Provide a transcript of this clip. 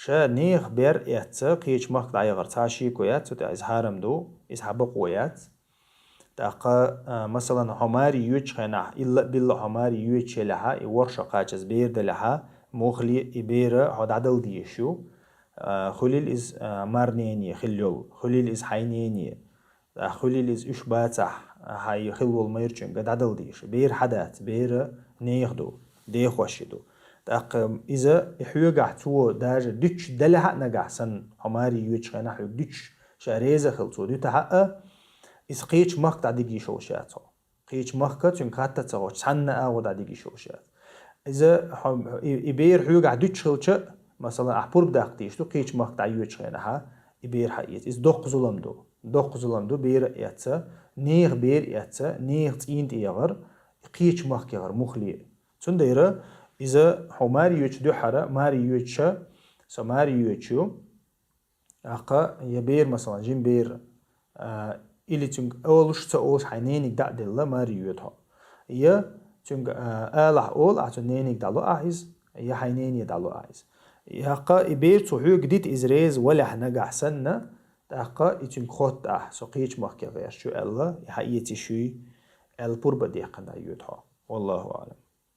شا نيخ بير إيات قيش مخ دعيغر تاشي كويات تا إزهارم دو إزحابق ويات تاقا مثلا حماري يوش خينا إلا بالله حماري يوش لها إورشا قاچز بير دلها موخلي إبير هاد عدل ديشو خليل إز مارنيني خليل خليل إز حينيني خليل إز إشباتح هاي خلول ميرچن قد عدل ديش بير حدات بير نيخدو ديخوشدو تاق إذا إحيوغح تو داج ديش دلها نجح سن حماري يوش خينا حيوغ ديش شاريزة خلطو دي تحقق إذ قيش مقطع ديجي شوشاتو قيش مقطع تنكاتا تغو تسحنا آغو ديجي شوشات إذا إبير حيوغ عدوش خلطة مثلا أحبور بداقتيش تو قيش مقطع يوش خينها إبير حقيت إذ دوق ظلمدو بير إياتسا نيغ بير إياتسا نيغ تينت إيغر قيش مقطع يغر مخلي تون ديرا إذا حماري يوش دو حرا ماري يوشا سماري يوشو أقا يبير مثلا جيم بير إلي تنك أولش تأولش حينينك دع دللا ماري يوتها يا تنك آلح أول أعتنينك دعلو أعيز يا حينيني دعلو أعيز يقا إبير تحيو جديد إزريز ولا حنجح سنة تقا إتنك خط سقيش مخي غير شو الله يحييتي شوي البربة دي قنا يوتها والله أعلم.